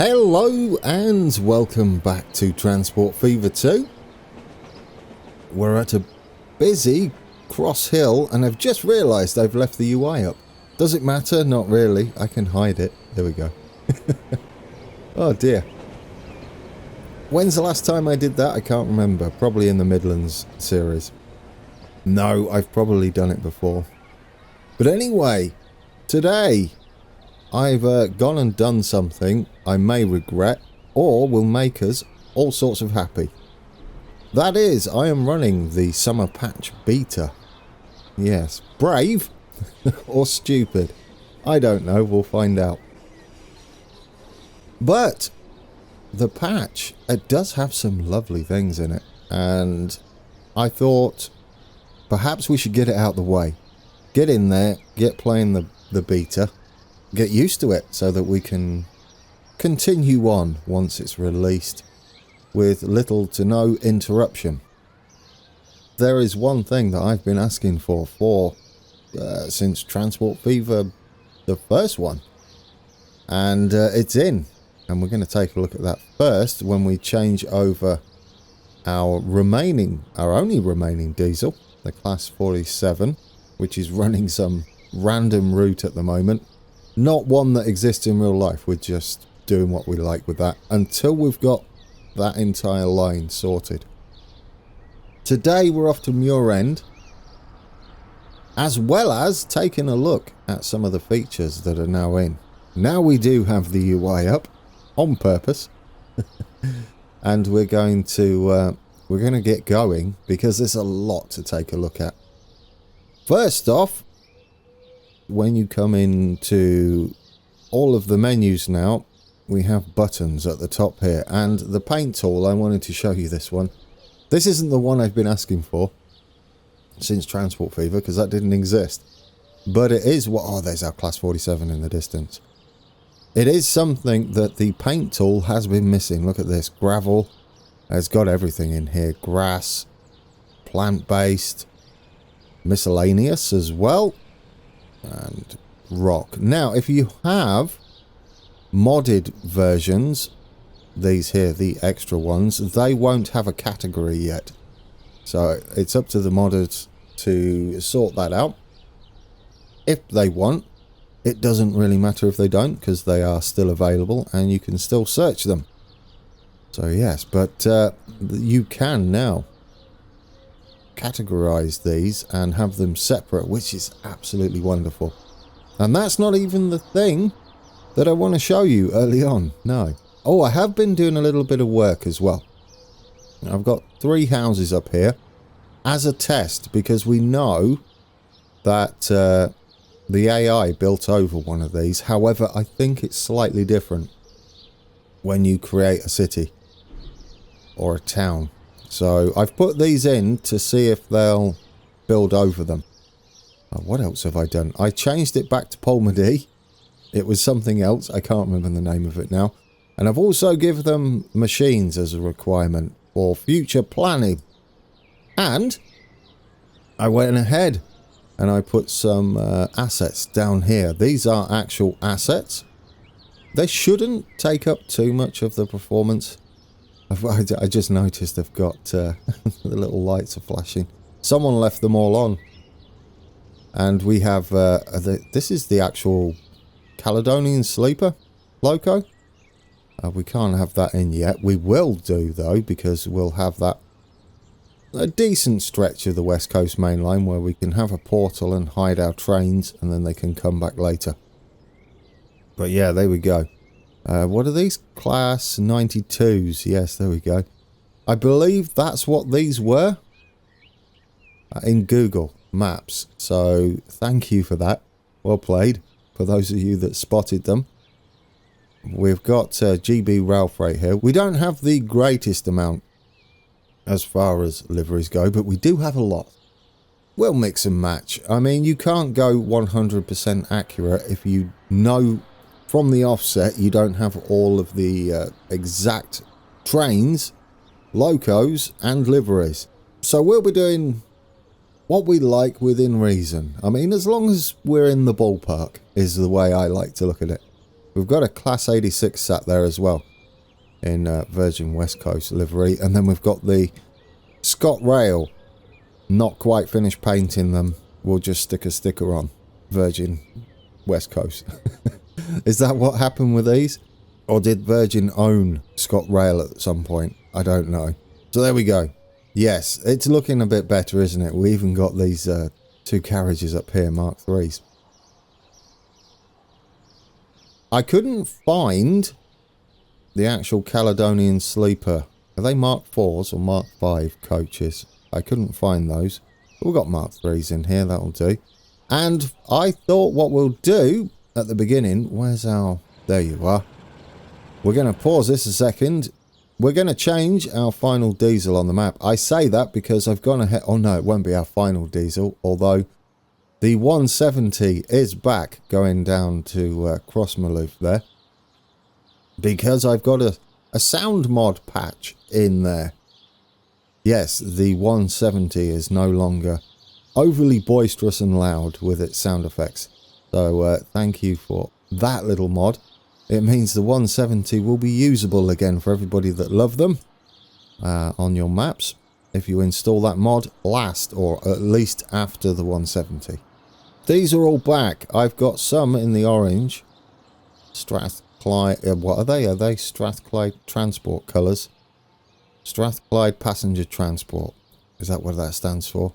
Hello and welcome back to Transport Fever 2. We're at a busy Cross Hill and I've just realised I've left the UI up. Does it matter? Not really. I can hide it. There we go. Oh dear. When's the last time I did that? I can't remember. Probably in the Midlands series. No, I've probably done it before. But anyway, today I've gone and done something I may regret or will make us all sorts of happy. That is, I am running the summer patch beta. Yes, brave or stupid. I don't know, we'll find out. But the patch, it does have some lovely things in it. And I thought perhaps we should get it out the way. Get in there, get playing the beta. Get used to it so that we can continue on once it's released with little to no interruption. There is one thing that I've been asking for since Transport Fever, the first one, and it's in, and we're going to take a look at that first when we change over our only remaining diesel, the Class 47, which is running some random route at the moment. Not one that exists in real life. We're just doing what we like with that until we've got that entire line sorted. Today we're off to Muirend, as well as taking a look at some of the features that are now in. Now we do have the UI up on purpose, and we're going to get going because there's a lot to take a look at. First off, when you come into all of the menus now, we have buttons at the top here. And the paint tool, I wanted to show you this one. This isn't the one I've been asking for since Transport Fever, because that didn't exist. But it is what... Oh, there's our Class 47 in the distance. It is something that the paint tool has been missing. Look at this. Gravel. It's got everything in here. Grass. Plant-based. Miscellaneous as well. And rock. Now, if you have modded versions, these here, the extra ones, they won't have a category yet. So it's up to the modders to sort that out. If they want, it doesn't really matter if they don't, because they are still available and you can still search them. So yes, but you can now categorize these and have them separate, which is absolutely wonderful. And that's not even the thing that I want to show you early on. No. Oh, I have been doing a little bit of work as well. I've got 3 houses up here as a test, because we know that the AI built over one of these. However, I think it's slightly different when you create a city or a town. So I've put these in to see if they'll build over them. Oh, what else have I done? I changed it back to Polmady. It was something else. I can't remember the name of it now. And I've also given them machines as a requirement for future planning. And I went ahead and I put some assets down here. These are actual assets. They shouldn't take up too much of the performance. I just noticed they've got the little lights are flashing. Someone left them all on. And we have, this is the actual Caledonian Sleeper loco. We can't have that in yet. We will do though, because we'll have that a decent stretch of the West Coast main line where we can have a portal and hide our trains and then they can come back later. But yeah, there we go. What are these? Class 92s. Yes, there we go. I believe that's what these were in Google Maps. So thank you for that. Well played for those of you that spotted them. We've got GB Rail Freight here. We don't have the greatest amount as far as liveries go, but we do have a lot. We'll mix and match. I mean, you can't go 100% accurate if you know from the offset you don't have all of the exact trains, locos and liveries. So we'll be doing what we like within reason. I mean, as long as we're in the ballpark is the way I like to look at it. We've got a Class 86 sat there as well in Virgin West Coast livery. And then we've got the Scott Rail. Not quite finished painting them. We'll just stick a sticker on Virgin West Coast. Is that what happened with these? Or did Virgin own Scott Rail at some point? I don't know. So there we go. Yes, it's looking a bit better, isn't it? We even got these two carriages up here, Mark IIIs. I couldn't find the actual Caledonian Sleeper. Are they Mark IVs or Mark V coaches? I couldn't find those. We've got Mark IIIs in here, that'll do. And I thought what we'll do at the beginning, where's our... There you are. We're going to pause this a second. We're going to change our final diesel on the map. I say that because I've gone ahead... Oh no, it won't be our final diesel, although the 170 is back going down to Crossmaloof there. Because I've got a sound mod patch in there. Yes, the 170 is no longer overly boisterous and loud with its sound effects. So thank you for that little mod. It means the 170 will be usable again for everybody that love them on your maps. If you install that mod last or at least after the 170. These are all back. I've got some in the orange. Strathclyde, what are they? Are they Strathclyde Transport colours? Strathclyde Passenger Transport. Is that what that stands for?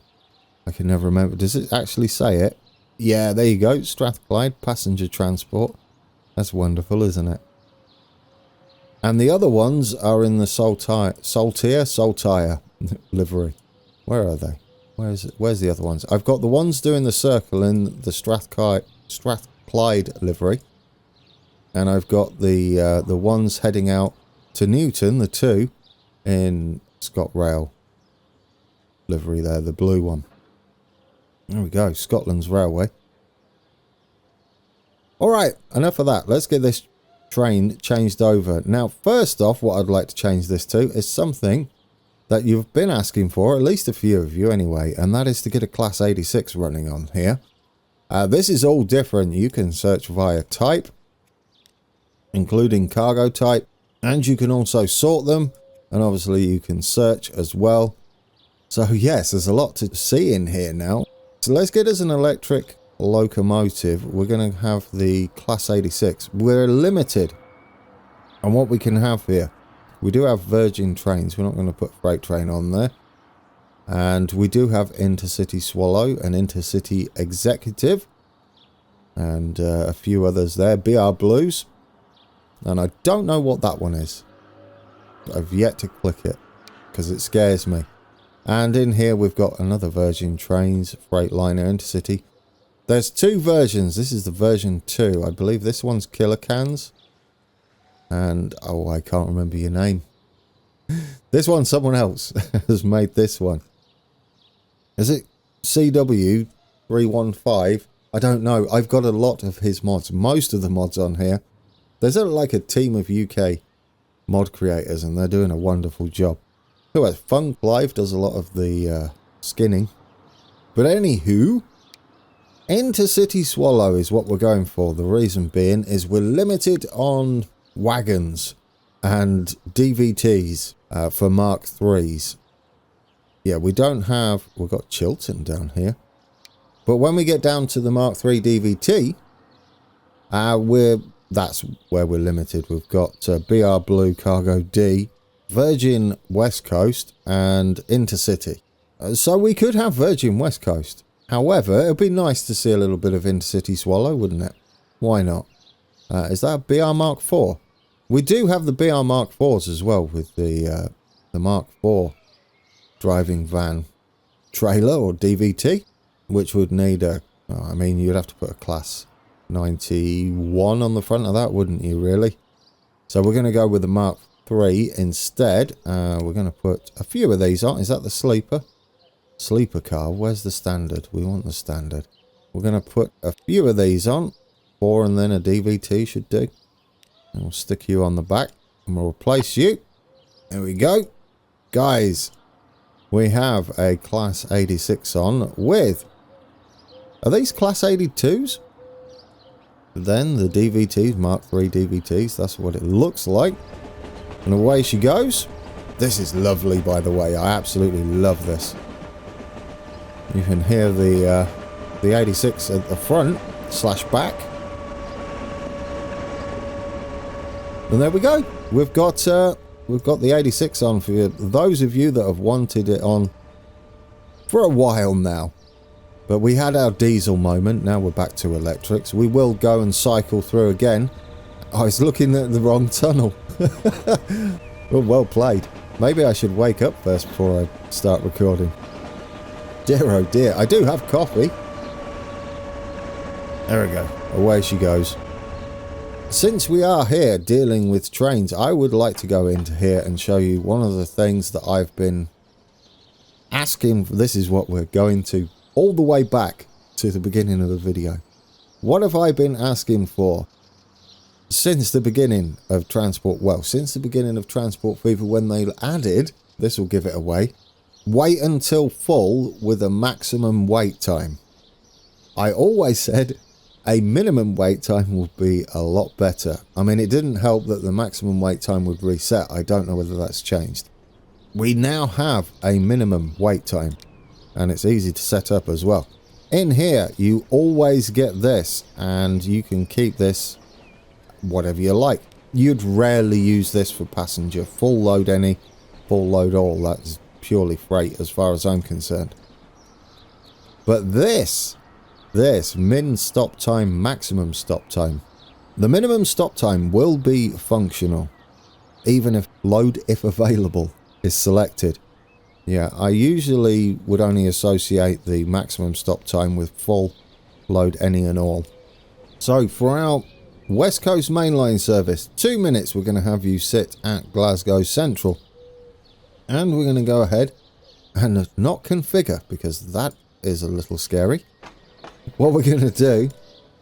I can never remember. Does it actually say it? Yeah, there you go. Strathclyde Passenger Transport. That's wonderful, isn't it? And the other ones are in the Saltire livery. Where are they? Where's the other ones? I've got the ones doing the circle in the Strathclyde livery. And I've got the ones heading out to Newton, the two, in Scott Rail livery there, the blue one. There we go, Scotland's Railway. Alright, enough of that. Let's get this train changed over. Now, first off, what I'd like to change this to is something that you've been asking for, at least a few of you anyway, and that is to get a Class 86 running on here. This is all different. You can search via type, including cargo type, and you can also sort them, and obviously you can search as well. So yes, there's a lot to see in here now. So let's get us an electric locomotive. We're going to have the Class 86. We're limited on what we can have here. We do have Virgin trains. We're not going to put freight train on there. And we do have Intercity Swallow and Intercity Executive. And a few others there. BR Blues. And I don't know what that one is. I've yet to click it because it scares me. And in here we've got another Virgin Trains, Freightliner, Intercity. There's two versions. This is the version 2. I believe this one's Killer Cans. And, oh, I can't remember your name. This one, someone else has made this one. Is it CW315? I don't know. I've got a lot of his mods. Most of the mods on here. There's like a team of UK mod creators and they're doing a wonderful job. Who else? Fun Clive does a lot of the skinning. But anywho, Intercity Swallow is what we're going for. The reason being is we're limited on wagons and DVTs for Mark IIIs. Yeah, we don't have... We've got Chiltern down here. But when we get down to the Mark III DVT, that's where we're limited. We've got BR Blue Cargo D, Virgin West Coast, and Intercity. So we could have Virgin West Coast. However, it would be nice to see a little bit of Intercity Swallow, wouldn't it? Why not? Is that BR Mark IV? We do have the BR Mark IVs as well with the Mark IV driving van trailer or DVT, which would need a... I mean, you'd have to put a class 91 on the front of that, wouldn't you, really? So we're going to go with the Mark III instead. We're going to put a few of these on. Is that the sleeper? Sleeper car. Where's the standard? We want the standard. We're going to put a few of these on. 4 and then a DVT should do. And we'll stick you on the back. And we'll replace you. There we go. Guys, we have a Class 86 on with... Are these Class 82s? Then the DVTs, Mark III DVTs, that's what it looks like. And away she goes. This is lovely, by the way. I absolutely love this. You can hear the 86 at the front / back. And there we go. We've got the 86 on for you. Those of you that have wanted it on for a while now. But we had our diesel moment. Now we're back to electrics. We will go and cycle through again. I was looking at the wrong tunnel. Well played. Maybe I should wake up first before I start recording. Dear oh dear. I do have coffee. There we go. Away she goes. Since we are here dealing with trains, I would like to go into here and show you one of the things that I've been asking. This is what we're going to all the way back to the beginning of the video. What have I been asking for since the beginning of Transport? Well, since the beginning of Transport Fever, when they added, this will give it away, wait until full with a maximum wait time. I always said a minimum wait time would be a lot better. I mean, it didn't help that the maximum wait time would reset. I don't know whether that's changed. We now have a minimum wait time, and it's easy to set up as well. In here, you always get this, and you can keep this whatever you like. You'd rarely use this for passenger. Full load any, full load all. That's purely freight as far as I'm concerned. But this min stop time, maximum stop time. The minimum stop time will be functional, even if load if available is selected. Yeah, I usually would only associate the maximum stop time with full load any and all. So for our West Coast mainline service, 2 minutes we're going to have you sit at Glasgow Central. And we're going to go ahead and not configure, because that is a little scary. What we're going to do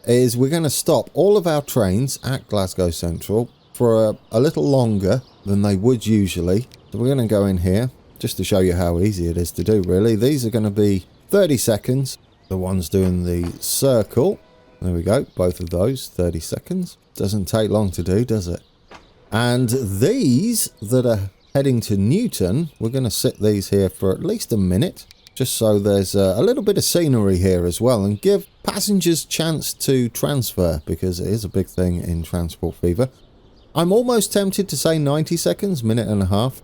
is we're going to stop all of our trains at Glasgow Central for a little longer than they would usually. So we're going to go in here just to show you how easy it is to do, really. These are going to be 30 seconds. The ones doing the circle. There we go. Both of those, 30 seconds. Doesn't take long to do, does it? And these that are heading to Newton, we're going to sit these here for at least a minute. Just so there's a little bit of scenery here as well, and give passengers chance to transfer, because it is a big thing in Transport Fever. I'm almost tempted to say 90 seconds, minute and a half.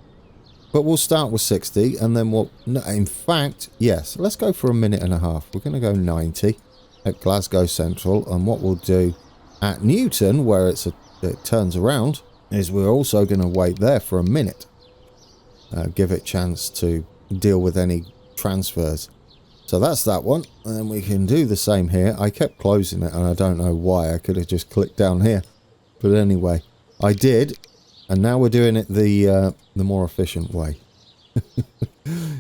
But we'll start with 60, and then we'll... No, in fact, yes, let's go for a minute and a half. We're going to go 90 at Glasgow Central, and what we'll do at Newton, where it turns around, is we're also going to wait there for a minute. Give it chance to deal with any transfers. So that's that one, and then we can do the same here. I kept closing it, and I don't know why. I could have just clicked down here. But anyway, I did. And now we're doing it the more efficient way.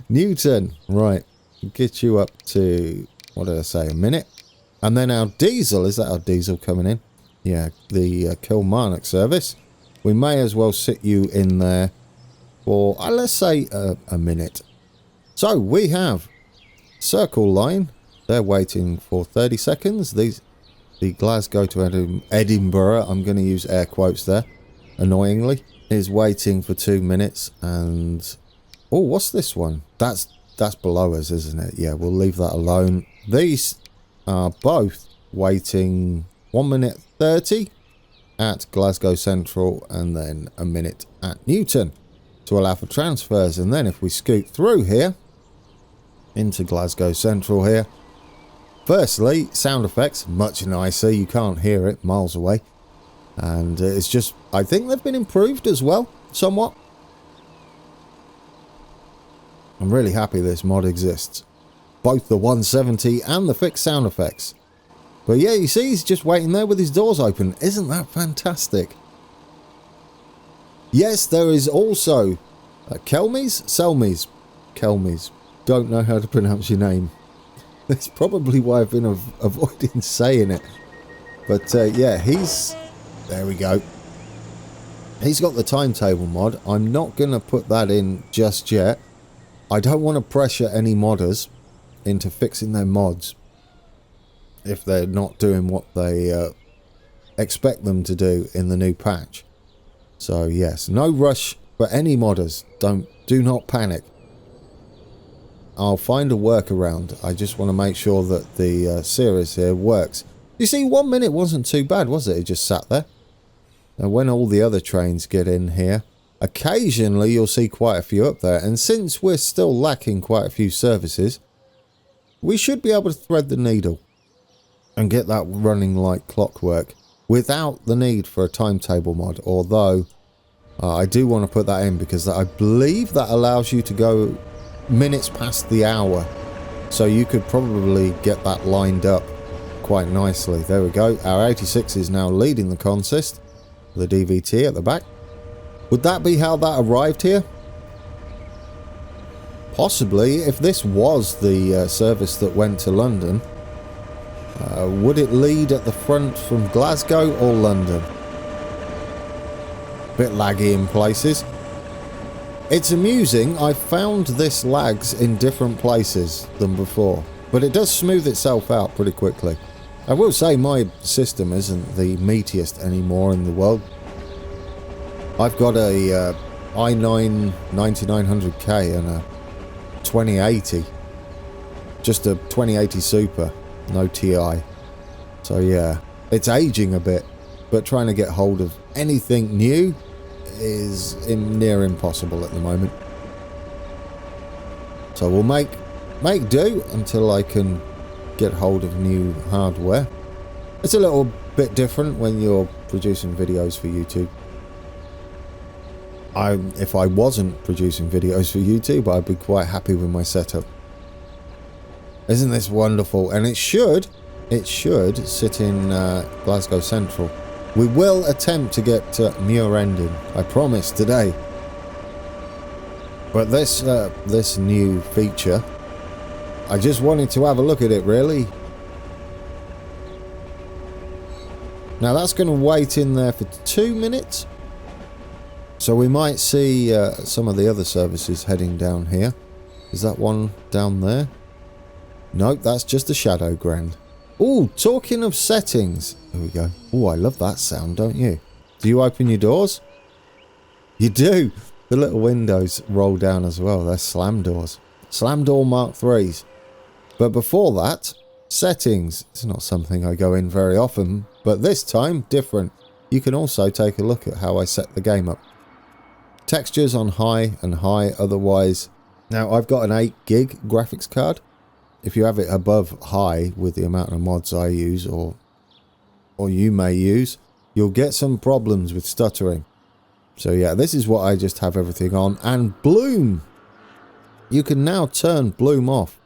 Newton, right. Get you up to, what did I say, a minute? And then our diesel, is that our diesel coming in? Yeah, the Kilmarnock service. We may as well sit you in there for, let's say, a minute. So we have Circle Line. They're waiting for 30 seconds. The Glasgow to Edinburgh, I'm going to use air quotes there. Annoyingly, is waiting for 2 minutes. And oh, what's this one? That's below us, isn't it? Yeah, we'll leave that alone. These are both waiting 1 minute 30 at Glasgow Central, and then a minute at Newton to allow for transfers. And then if we scoot through here into Glasgow Central here, firstly, sound effects much nicer. You can't hear it miles away. And it's just, I think they've been improved as well, somewhat. I'm really happy this mod exists. Both the 170 and the fixed sound effects. But yeah, you see, he's just waiting there with his doors open. Isn't that fantastic? Yes, there is also Selmies. Don't know how to pronounce your name. That's probably why I've been avoiding saying it. But yeah, there we go. He's got the timetable mod. I'm not going to put that in just yet. I don't want to pressure any modders into fixing their mods if they're not doing what they expect them to do in the new patch. So yes, no rush for any modders. Do not panic. I'll find a workaround. I just want to make sure that the series here works. You see, 1 minute wasn't too bad, was it? It just sat there. Now, when all the other trains get in here, occasionally you'll see quite a few up there. And since we're still lacking quite a few services, we should be able to thread the needle and get that running like clockwork without the need for a timetable mod. Although, I do want to put that in because I believe that allows you to go minutes past the hour. So you could probably get that lined up quite nicely. There we go. Our 86 is now leading the consist. The DVT at the back. Would that be how that arrived here? Possibly. If this was the service that went to London, would it lead at the front from Glasgow or London? Bit laggy in places. It's amusing. I found this lags in different places than before, but it does smooth itself out pretty quickly. I will say my system isn't the meatiest anymore in the world. I've got a i9 9900K and a 2080. Just a 2080 Super, no TI. So yeah, it's aging a bit, but trying to get hold of anything new is near impossible at the moment. So we'll make do until I can get hold of new hardware. It's a little bit different when you're producing videos for YouTube. If I wasn't producing videos for YouTube, I'd be quite happy with my setup. Isn't this wonderful? And it should sit in Glasgow Central. We will attempt to get Muirend in, I promise, today. But this new feature, I just wanted to have a look at it, really. Now that's going to wait in there for 2 minutes. So we might see some of the other services heading down here. Is that one down there? Nope, that's just a shadow grand. Oh, talking of settings. Here we go. Oh, I love that sound, don't you? Do you open your doors? You do. The little windows roll down as well. They're slam doors. Slam door Mark 3s. But before that, settings. It's not something I go in very often, but this time, different. You can also take a look at how I set the game up. Textures on high and high otherwise. Now, I've got an 8 gig graphics card. If you have it above high with the amount of mods I use or you may use, you'll get some problems with stuttering. So yeah, this is what I just have everything on. And bloom. You can now turn bloom off,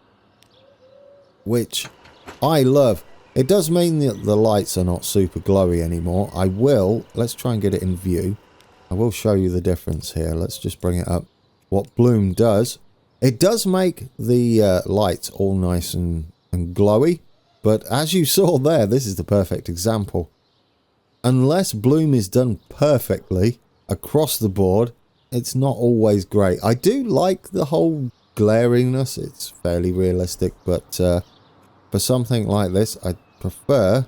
which I love. It does mean that the lights are not super glowy anymore. Let's try and get it in view. I will show you the difference here. Let's just bring it up. What bloom does, it does make the lights all nice and glowy. But as you saw there, this is the perfect example. Unless bloom is done perfectly across the board, it's not always great. I do like the whole glaringness. It's fairly realistic, but for something like this, I prefer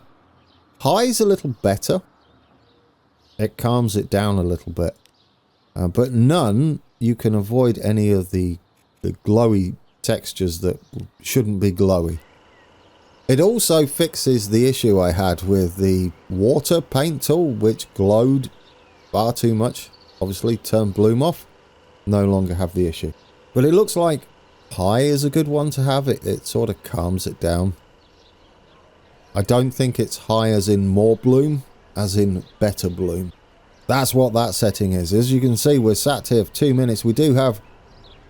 high's a little better. It calms it down a little bit. But none, you can avoid any of the glowy textures that shouldn't be glowy. It also fixes the issue I had with the water paint tool, which glowed far too much. Obviously, turn bloom off. No longer have the issue. But it looks like high is a good one to have. It sort of calms it down. I don't think it's high as in more bloom, as in better bloom. That's what that setting is. As you can see, we're sat here for 2 minutes. We do have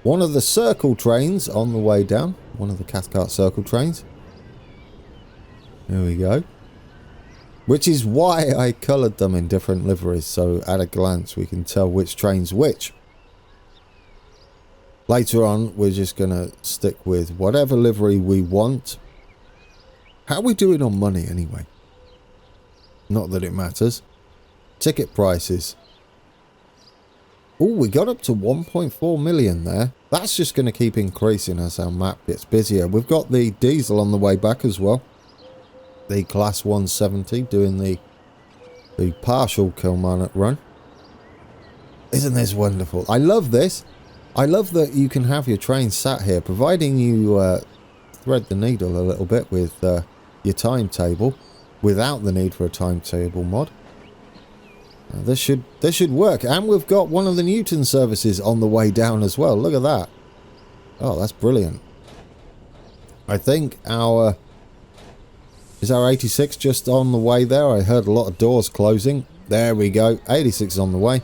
one of the circle trains on the way down. One of the Cathcart circle trains. There we go. Which is why I coloured them in different liveries, so at a glance we can tell which train's which. Later on, we're just going to stick with whatever livery we want. How are we doing on money anyway? Not that it matters. Ticket prices. Oh, we got up to 1.4 million there. That's just going to keep increasing as our map gets busier. We've got the diesel on the way back as well. The class 170 doing the the partial Kilmarnock run. Isn't this wonderful? I love this. I love that you can have your train sat here, providing you thread the needle a little bit with your timetable, without the need for a timetable mod. This should work. And we've got one of the Newton services on the way down as well. Look at that. Oh, that's brilliant. I think our... Is our 86 just on the way there? I heard a lot of doors closing. There we go. 86 is on the way.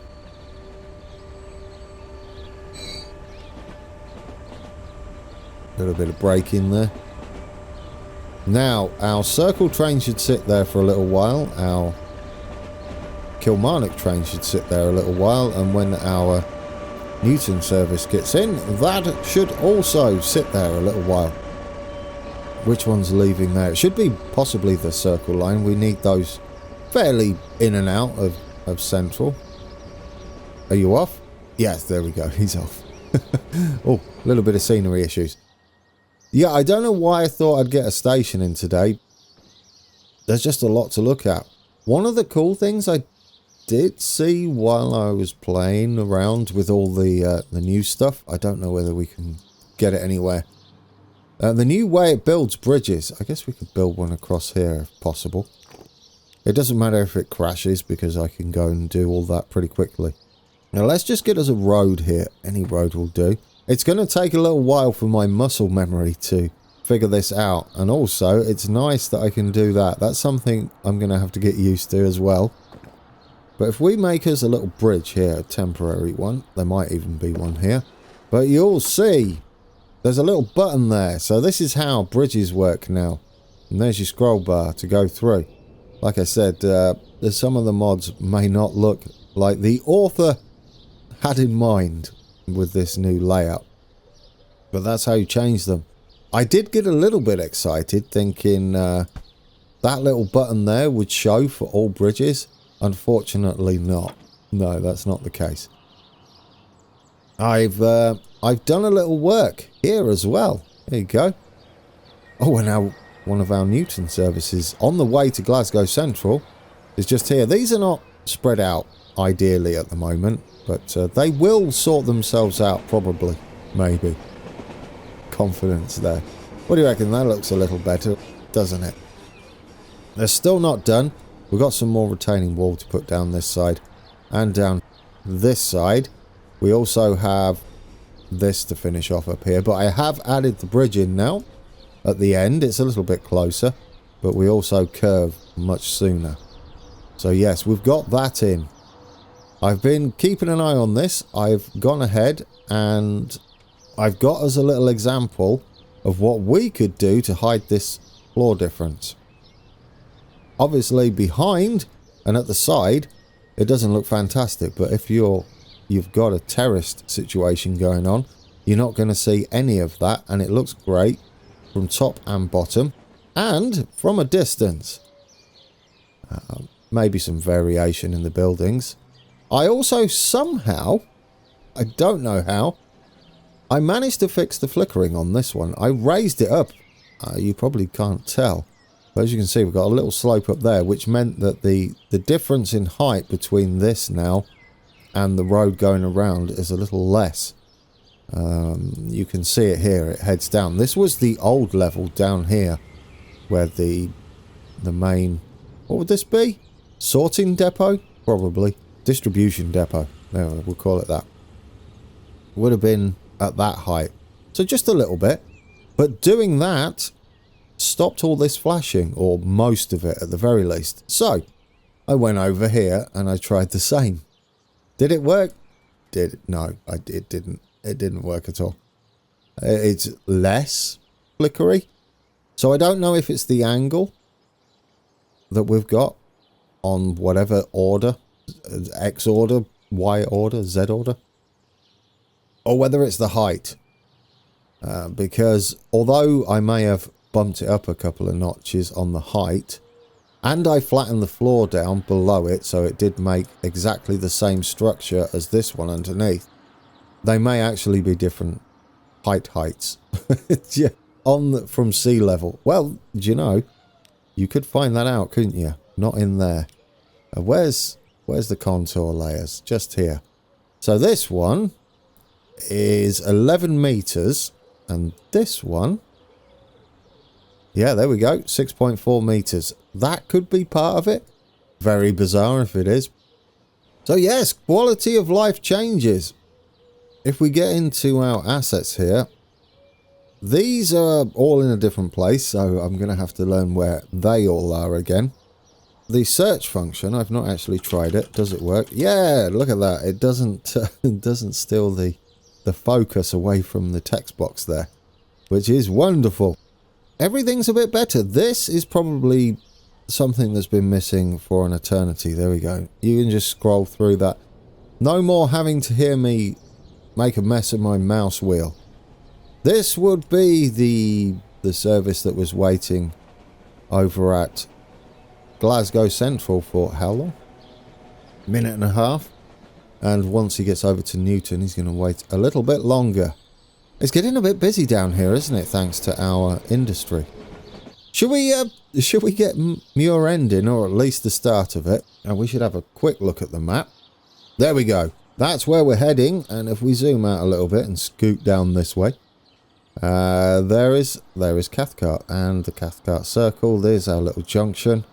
A little bit of braking there. Now, our circle train should sit there for a little while. Our Kilmarnock train should sit there a little while. And when our Newton service gets in, that should also sit there a little while. Which one's leaving there? It should be possibly the circle line. We need those fairly in and out of Central. Are you off? Yes, there we go. He's off. Oh, a little bit of scenery issues. Yeah, I don't know why I thought I'd get a station in today. There's just a lot to look at. One of the cool things I did see while I was playing around with all the new stuff, I don't know whether we can get it anywhere. The new way it builds bridges. I guess we could build one across here if possible. It doesn't matter if it crashes because I can go and do all that pretty quickly. Now let's just get us a road here. Any road will do. It's going to take a little while for my muscle memory to figure this out. And also, it's nice that I can do that. That's something I'm going to have to get used to as well. But if we make us a little bridge here, a temporary one. There might even be one here. But you'll see. There's a little button there. So this is how bridges work now. And there's your scroll bar to go through. Like I said, some of the mods may not look like the author had in mind with this new layout. But that's how you change them. I did get a little bit excited thinking that little button there would show for all bridges. Unfortunately not. No, that's not the case. I've done a little work here as well. There you go. Oh, and now one of our Newton services on the way to Glasgow Central is just here. These are not spread out ideally at the moment, but they will sort themselves out probably. Maybe. Confidence there. What do you reckon? That looks a little better, doesn't it? They're still not done. We've got some more retaining wall to put down this side and down this side. We also have this to finish off up here, but I have added the bridge in now at the end. It's a little bit closer, but we also curve much sooner. So yes, we've got that in. I've been keeping an eye on this. I've gone ahead and I've got us a little example of what we could do to hide this floor difference. Obviously behind and at the side it doesn't look fantastic, but if you've got a terraced situation going on, you're not going to see any of that, and it looks great from top and bottom and from a distance. Maybe some variation in the buildings. I also somehow, I don't know how, I managed to fix the flickering on this one. I raised it up. You probably can't tell. But as you can see, we've got a little slope up there, which meant that the difference in height between this now and the road going around is a little less. You can see it here. It heads down. This was the old level down here, where the main... What would this be? Sorting depot? Probably. Distribution depot. There, we'll call it that. Would have been at that height. So just a little bit. But doing that stopped all this flashing, or most of it at the very least. So I went over here and I tried the same. Did it work? No, it didn't. It didn't work at all. It's less flickery. So I don't know if it's the angle that we've got on whatever order, X order, Y order, Z order, or whether it's the height. Because although I may have bumped it up a couple of notches on the height, and I flattened the floor down below it so it did make exactly the same structure as this one underneath, they may actually be different heights. Yeah, from sea level. Well, do you know, you could find that out, couldn't you? Not in there. Where's the contour layers? Just here. So this one is 11 meters, and this one, yeah, there we go, 6.4 meters. That could be part of it. Very bizarre if it is. So yes, quality of life changes. If we get into our assets here, these are all in a different place, so I'm going to have to learn where they all are again. The search function, I've not actually tried it. Does it work? Yeah, look at that. It doesn't it doesn't steal the focus away from the text box there, which is wonderful. Everything's a bit better. This is probably something that's been missing for an eternity. There we go. You can just scroll through that. No more having to hear me make a mess of my mouse wheel. This would be the service that was waiting over at Glasgow Central for how long? Minute and a half. And once he gets over to Newton, he's going to wait a little bit longer. It's getting a bit busy down here, isn't it? Thanks to our industry. Should we get Muirend in, or at least the start of it? And we should have a quick look at the map. There we go. That's where we're heading. And if we zoom out a little bit and scoot down this way, there is Cathcart and the Cathcart Circle. There's our little junction.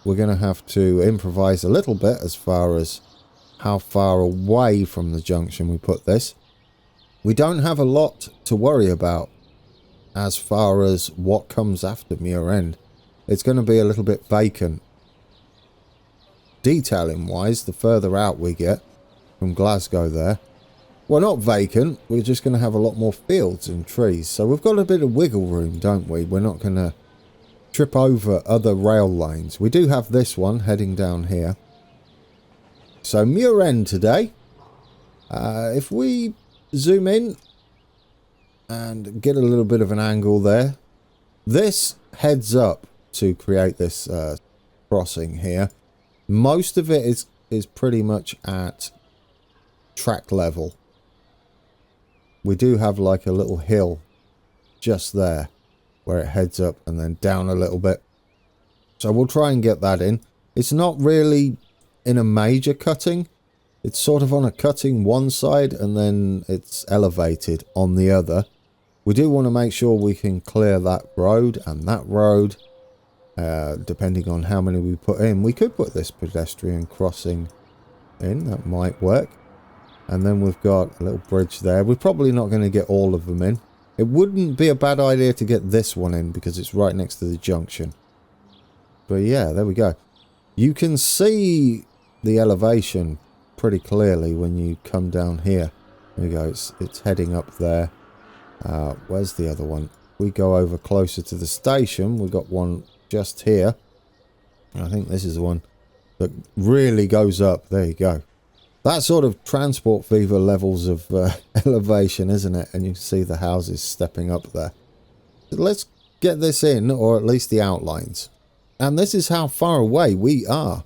We're going to have to improvise a little bit as far as how far away from the junction we put this. We don't have a lot to worry about as far as what comes after Muirend. It's going to be a little bit vacant. Detailing wise, the further out we get from Glasgow there, well, not vacant, we're just going to have a lot more fields and trees. So we've got a bit of wiggle room, don't we? We're not going to trip over other rail lines. We do have this one heading down here. So Muirend today. If we zoom in and get a little bit of an angle there, this heads up to create this crossing here. Most of it is pretty much at track level. We do have like a little hill just there where it heads up and then down a little bit. So we'll try and get that in. It's not really in a major cutting. It's sort of on a cutting one side and then it's elevated on the other. We do want to make sure we can clear that road and that road, depending on how many we put in. We could put this pedestrian crossing in. That might work. And then we've got a little bridge there. We're probably not going to get all of them in. It wouldn't be a bad idea to get this one in because it's right next to the junction. But yeah, there we go. You can see the elevation pretty clearly when you come down here. There we go. It's heading up there. Where's the other one? We go over closer to the station. We've got one just here. I think this is the one that really goes up. There you go. That sort of transport fever levels of elevation, isn't it? And you can see the houses stepping up there. So let's get this in, or at least the outlines. And this is how far away we are.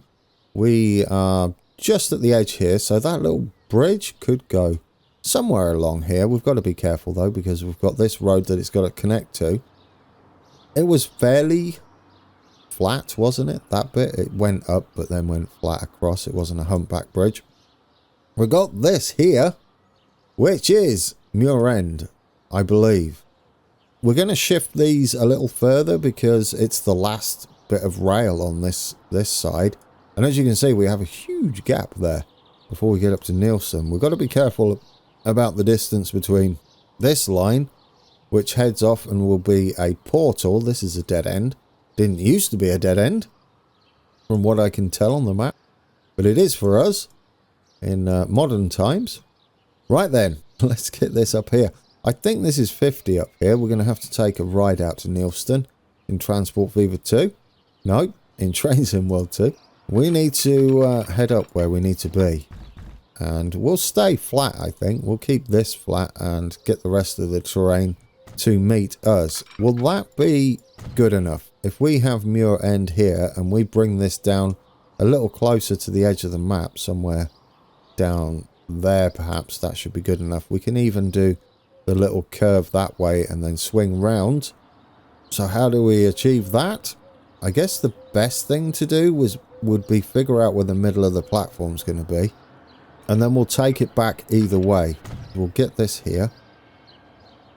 We are just at the edge here, so that little bridge could go somewhere along here. We've got to be careful, though, because we've got this road that it's got to connect to. It was fairly flat, wasn't it? That bit, it went up, but then went flat across. It wasn't a humpback bridge. We've got this here, which is Muirend, I believe. We're going to shift these a little further because it's the last bit of rail on this side. And as you can see, we have a huge gap there before we get up to Nielsen. We've got to be careful about the distance between this line, which heads off and will be a portal. This is a dead end. Didn't used to be a dead end, from what I can tell on the map. But it is for us in modern times. Right then, let's get this up here. I think this is 50 up here. We're going to have to take a ride out to Nielsen in Transport Fever 2. No, in Trains in World 2. We need to head up where we need to be. And we'll stay flat, I think. We'll keep this flat and get the rest of the terrain to meet us. Will that be good enough? If we have Muirend here and we bring this down a little closer to the edge of the map, somewhere down there perhaps, that should be good enough. We can even do the little curve that way and then swing round. So how do we achieve that? I guess the best thing to do was would be figure out where the middle of the platform's going to be. And then we'll take it back either way. We'll get this here.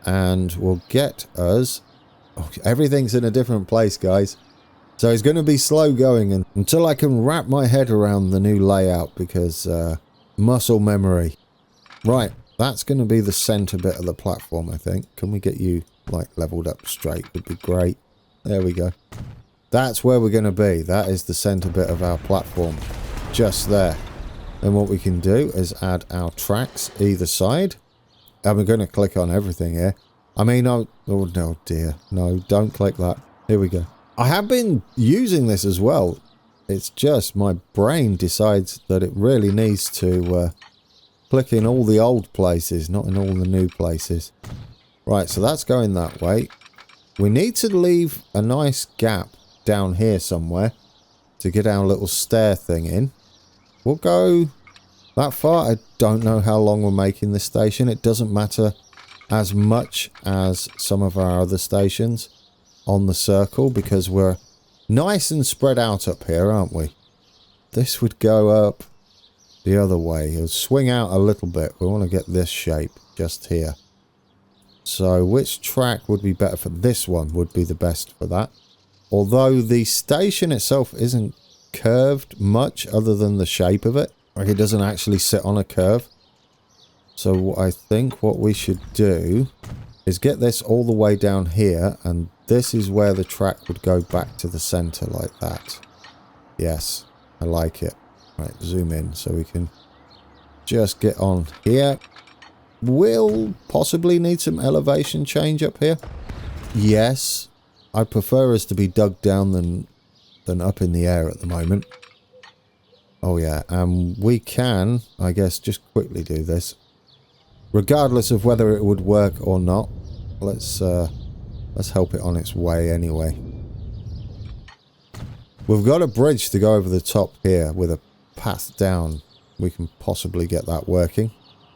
And we'll get us... Oh, everything's in a different place, guys. So it's going to be slow going until I can wrap my head around the new layout because muscle memory. Right, that's going to be the center bit of the platform, I think. Can we get you like leveled up straight? Would be great. There we go. That's where we're going to be. That is the center bit of our platform. Just there. And what we can do is add our tracks either side. And we're going to click on everything here. I mean, oh no, dear. No, don't click that. Here we go. I have been using this as well. It's just my brain decides that it really needs to click in all the old places, not in all the new places. Right, so that's going that way. We need to leave a nice gap down here somewhere to get our little stair thing in. We'll go that far. I don't know how long we're making this station. It doesn't matter as much as some of our other stations on the circle because we're nice and spread out up here, aren't we? This would go up the other way. It'll swing out a little bit. We want to get this shape just here. So which track would be better for this one? Would be the best for that. Although the station itself isn't curved much other than the shape of it. Like it doesn't actually sit on a curve. So I think what we should do is get this all the way down here, and this is where the track would go back to the center like that. Yes, I like it. Right, zoom in so we can just get on here. We'll possibly need some elevation change up here. Yes, I prefer us to be dug down than up in the air at the moment. Oh yeah, we can, I guess, just quickly do this. Regardless of whether it would work or not. Let's help it on its way anyway. We've got a bridge to go over the top here with a path down. We can possibly get that working.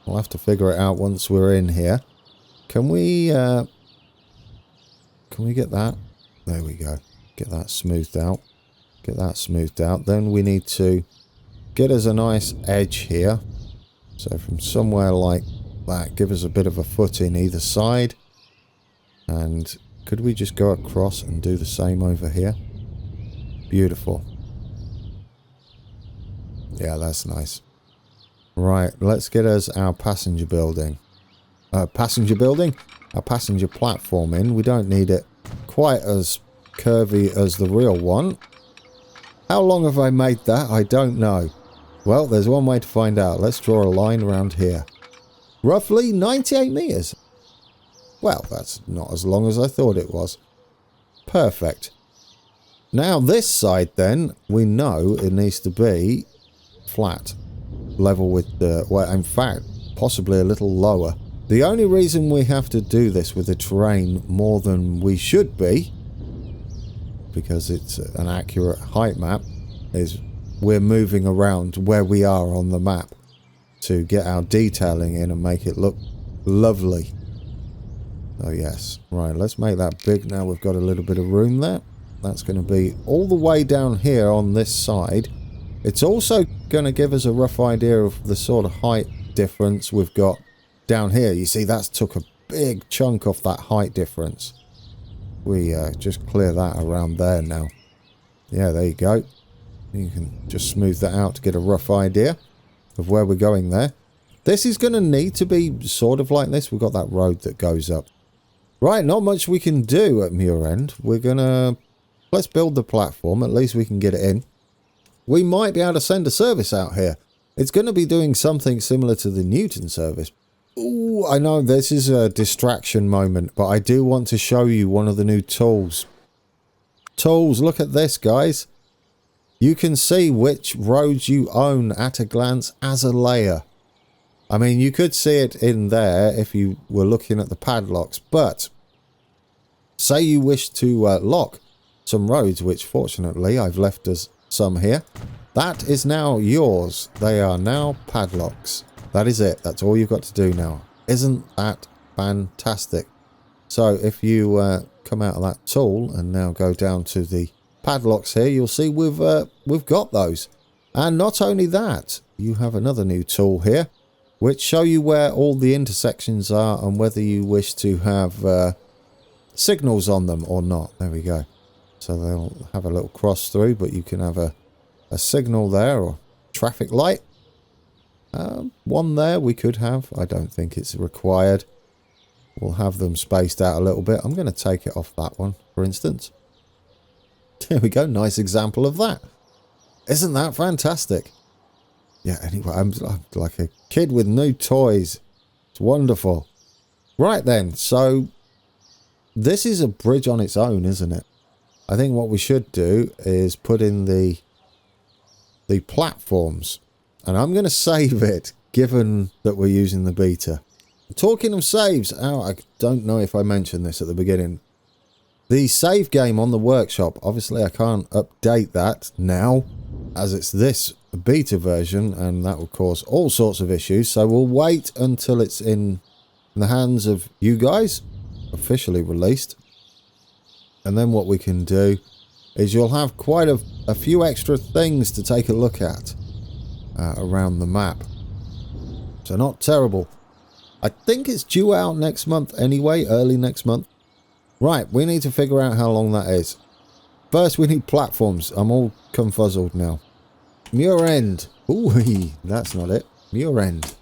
We'll have to figure it out once we're in here. Can we get that? There we go. Get that smoothed out. Get that smoothed out. Then we need to get us a nice edge here. So from somewhere like that, give us a bit of a foot in either side. And could we just go across and do the same over here? Beautiful. Yeah, that's nice. Right, let's get us our passenger building. Our passenger platform in. We don't need it quite as curvy as the real one. How long have I made that? I don't know. Well, there's one way to find out. Let's draw a line around here. Roughly 98 meters. Well, that's not as long as I thought it was. Perfect. Now this side then, we know it needs to be flat. Level with the... well, in fact, possibly a little lower. The only reason we have to do this with the terrain more than we should be, because it's an accurate height map, is we're moving around where we are on the map to get our detailing in and make it look lovely. Oh yes. Right, let's make that big. Now we've got a little bit of room there. That's going to be all the way down here on this side. It's also going to give us a rough idea of the sort of height difference we've got down here. You see, that's took a big chunk off that height difference. We just clear that around there now. Yeah, there you go. You can just smooth that out to get a rough idea of where we're going there. This is going to need to be sort of like this. We've got that road that goes up. Right, not much we can do at Muirend. We're going to... let's build the platform. At least we can get it in. We might be able to send a service out here. It's going to be doing something similar to the Newton service. Ooh, I know this is a distraction moment, but I do want to show you one of the new tools. Tools, look at this, guys. You can see which roads you own at a glance as a layer. I mean, you could see it in there if you were looking at the padlocks, but say you wish to lock some roads, which fortunately I've left us some here. That is now yours. They are now padlocks. That is it. That's all you've got to do now. Isn't that fantastic? So if you come out of that tool and now go down to the padlocks here, you'll see we've got those. And not only that, you have another new tool here, which show you where all the intersections are and whether you wish to have signals on them or not. There we go. So they'll have a little cross through, but you can have a signal there or traffic light. One there we could have. I don't think it's required. We'll have them spaced out a little bit. I'm going to take it off that one, for instance. There we go. Nice example of that. Isn't that fantastic? Yeah, anyway, I'm like a kid with new toys. It's wonderful. Right then, so this is a bridge on its own, isn't it? I think what we should do is put in the platforms. And I'm going to save it, given that we're using the beta. Talking of saves, I don't know if I mentioned this at the beginning. The save game on the workshop, obviously I can't update that now, as it's this beta version, and that will cause all sorts of issues. So we'll wait until it's in the hands of you guys, officially released. And then what we can do is you'll have quite a few extra things to take a look at. Around the map. So not terrible. I think it's due out next month anyway, early next month. Right, we need to figure out how long that is. First we need platforms. I'm all confuzzled now. Muirend. Ooh, that's not it. Muirend.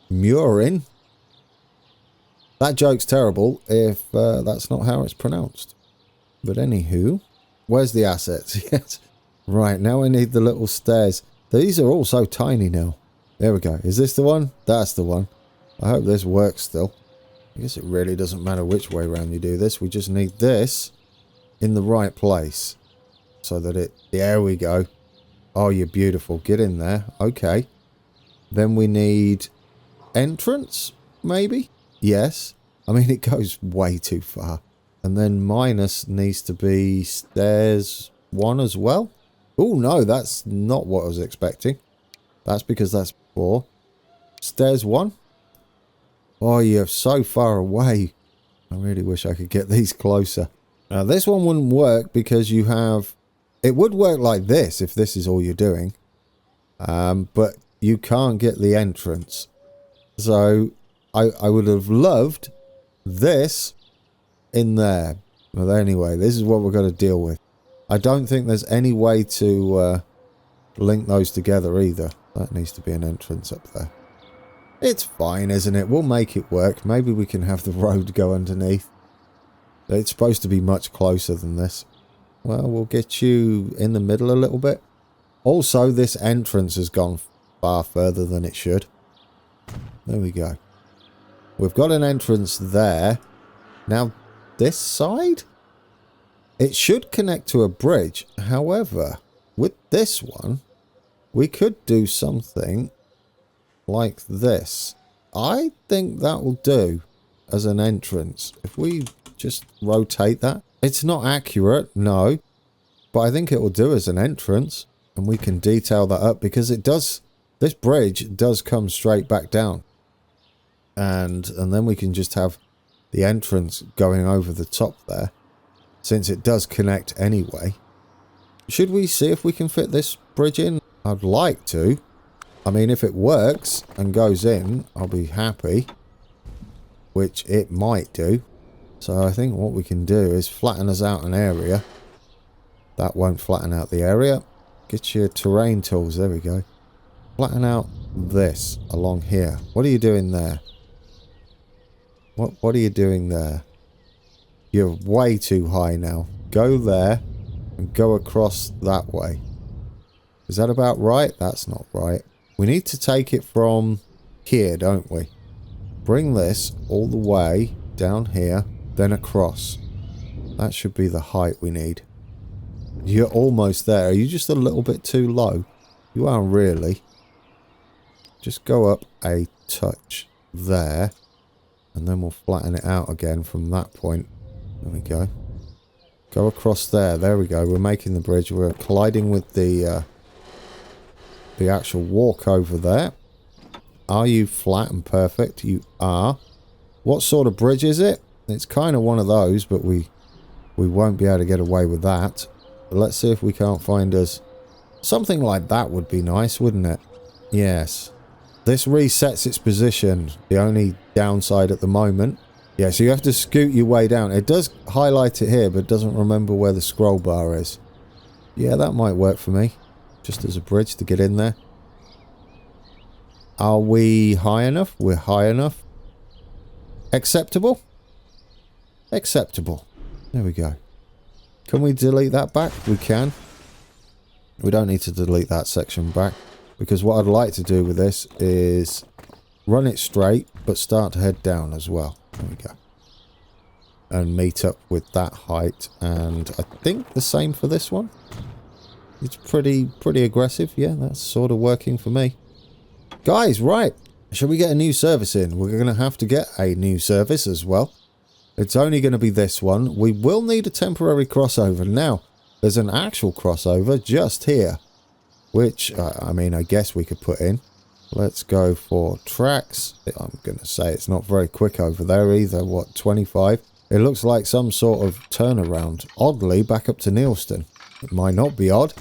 Muirend. That joke's terrible if that's not how it's pronounced. But anywho, where's the assets? Yes. Right, now we need the little stairs. These are all so tiny now. There we go. Is this the one? That's the one. I hope this works still. I guess it really doesn't matter which way around you do this. We just need this in the right place. So that it... There we go. Oh, you're beautiful. Get in there. Okay. Then we need entrance, maybe? Yes. I mean, it goes way too far. And then minus needs to be stairs 1 as well. Oh, no, that's not what I was expecting. That's because that's 4. Stairs 1. Oh, you're so far away. I really wish I could get these closer. Now, this one wouldn't work because you have... It would work like this if this is all you're doing. But you can't get the entrance. So, I would have loved this in there. But anyway, this is what we're going to deal with. I don't think there's any way to link those together either. That needs to be an entrance up there. It's fine, isn't it? We'll make it work. Maybe we can have the road go underneath. It's supposed to be much closer than this. Well, we'll get you in the middle a little bit. Also, this entrance has gone far further than it should. There we go. We've got an entrance there. Now, this side? It should connect to a bridge. However, with this one, we could do something like this. I think that will do as an entrance. If we just rotate that. It's not accurate, no. But I think it will do as an entrance. And we can detail that up because it does... This bridge does come straight back down. And then we can just have the entrance going over the top there. Since it does connect anyway. Should we see if we can fit this bridge in? I'd like to. I mean, if it works and goes in, I'll be happy. Which it might do. So I think what we can do is flatten us out an area. That won't flatten out the area. Get your terrain tools. There we go. Flatten out this along here. What are you doing there? What are you doing there? You're way too high now. Go there and go across that way. Is that about right? That's not right. We need to take it from here, don't we? Bring this all the way down here, then across. That should be the height we need. You're almost there. Are you just a little bit too low? You are really. Just go up a touch there. And then we'll flatten it out again from that point. There we go. Go across there. There we go. We're making the bridge. We're colliding with the actual walk over there. Are you flat and perfect? You are. What sort of bridge is it? It's kind of one of those, but we won't be able to get away with that. let's see if we can't find us... Something like that would be nice, wouldn't it? Yes. This resets its position. The only downside at the moment. Yeah, so you have to scoot your way down. It does highlight it here, but it doesn't remember where the scroll bar is. Yeah, that might work for me. Just as a bridge to get in there. Are we high enough? We're high enough. Acceptable? Acceptable. There we go. Can we delete that back? We can. We don't need to delete that section back. Because what I'd like to do with this is run it straight, but start to head down as well. There we go. And meet up with that height. And I think the same for this one. It's pretty aggressive. Yeah, that's sort of working for me. Guys, right. Shall we get a new service in? We're going to have to get a new service as well. It's only going to be this one. We will need a temporary crossover. Now, there's an actual crossover just here. Which, I mean, I guess we could put in. Let's go for tracks. I'm going to say it's not very quick over there either. What, 25? It looks like some sort of turnaround. Oddly, back up to Neilston. It might not be odd.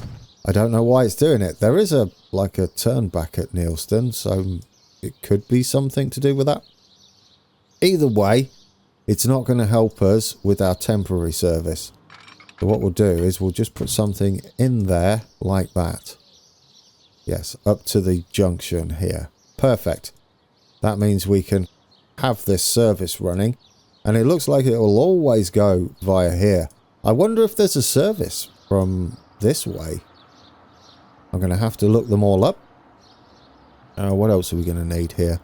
I don't know why it's doing it. There is like a turn back at Neilston, so it could be something to do with that. Either way, it's not going to help us with our temporary service. So what we'll do is we'll just put something in there like that. Yes, up to the junction here. Perfect. That means we can have this service running. And it looks like it will always go via here. I wonder if there's a service from this way. I'm going to have to look them all up. What else are we going to need here?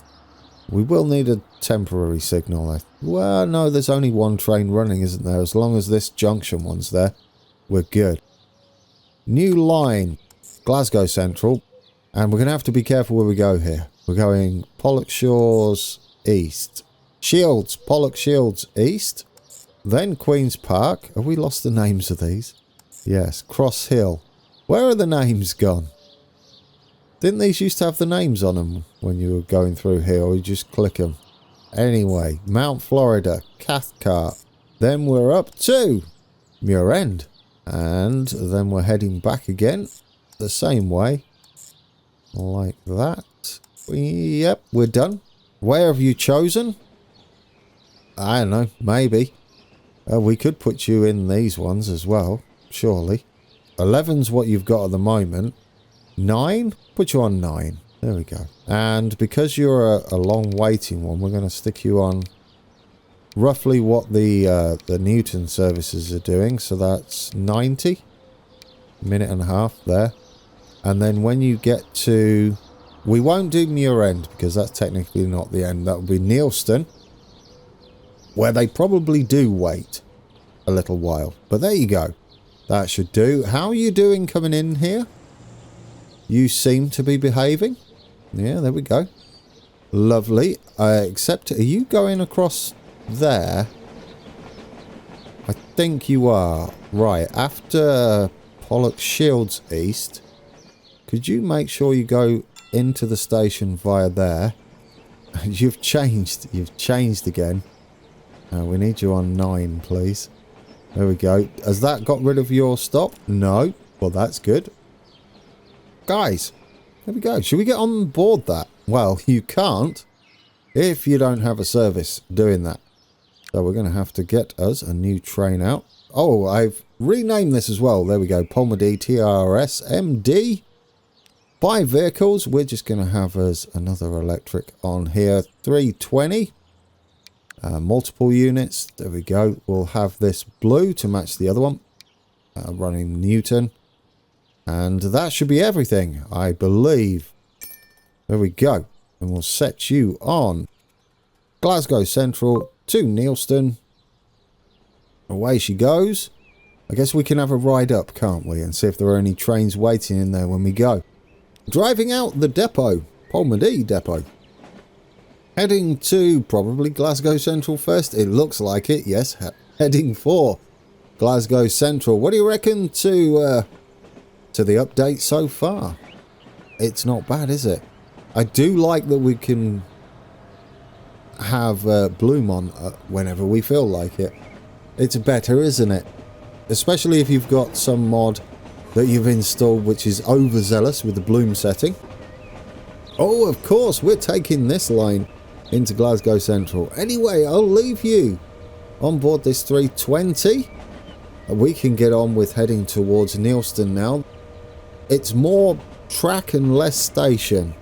We will need a temporary signal. Well, no, there's only one train running, isn't there? As long as this junction one's there, we're good. New line. Glasgow Central. And we're going to have to be careful where we go here. We're going Pollock Shores East. Shields. Pollock Shields East. Then Queen's Park. Have we lost the names of these? Yes. Cross Hill. Where are the names gone? Didn't these used to have the names on them when you were going through here, or you just click them? Anyway, Mount Florida, Cathcart. Then we're up to Muirend. And then we're heading back again the same way. Like that. Yep, we're done. Where have you chosen? I don't know, maybe. We could put you in these ones as well, surely. 11's what you've got at the moment. 9? Put you on 9. There we go. And because you're a long waiting one, we're going to stick you on roughly what the Newton services are doing. So that's 90. Minute and a half there. And then when you get to... We won't do Muirend because that's technically not the end. That will be Neilston. Where they probably do wait a little while. But there you go. That should do. How are you doing coming in here? You seem to be behaving. Yeah, there we go. Lovely. Except, are you going across there? I think you are. Right, after Pollock Shields East, could you make sure you go into the station via there? You've changed again. We need you on 9, please. There we go. Has that got rid of your stop? No. Well, that's good. Guys, there we go. Should we get on board that? Well, you can't if you don't have a service doing that. So we're going to have to get us a new train out. Oh, I've renamed this as well. There we go. Polmedy TRS MD. 5 vehicles. We're just going to have us another electric on here. 320. Multiple units. There we go. We'll have this blue to match the other one. Running Newton. And that should be everything, I believe. There we go. And we'll set you on Glasgow Central to Neilston. Away she goes. I guess we can have a ride up, can't we? And see if there are any trains waiting in there when we go. Driving out the depot. Polmedy depot. Heading to probably Glasgow Central first. It looks like it, yes. Heading for Glasgow Central. What do you reckon to the update so far? It's not bad, is it? I do like that we can have Bloom on whenever we feel like it. It's better, isn't it? especially if you've got some mod that you've installed which is overzealous with the bloom setting. Oh, of course, we're taking this line into Glasgow Central. Anyway, I'll leave you on board this 320. We can get on with heading towards Neilston now. It's more track and less station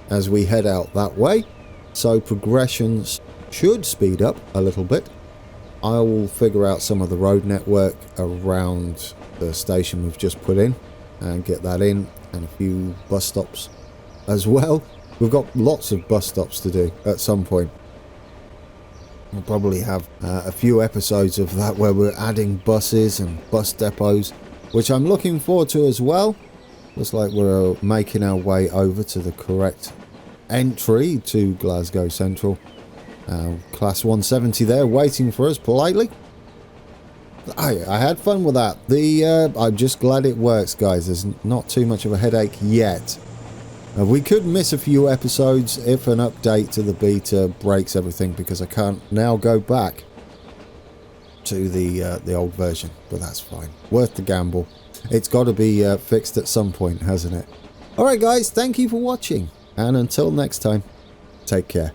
as we head out that way, so progressions should speed up a little bit. I will figure out some of the road network around the station we've just put in and get that in, and a few bus stops as well. We've got lots of bus stops to do at some point. We'll probably have a few episodes of that where we're adding buses and bus depots, which I'm looking forward to as well. Looks like we're making our way over to the correct entry to Glasgow Central. Class 170 there waiting for us politely. I had fun with that. I'm just glad it works, guys. There's not too much of a headache yet. We could miss a few episodes if an update to the beta breaks everything, because I can't now go back to the old version, but that's fine. Worth the gamble. It's got to be fixed at some point, hasn't it? Alright guys, thank you for watching, and until next time, take care.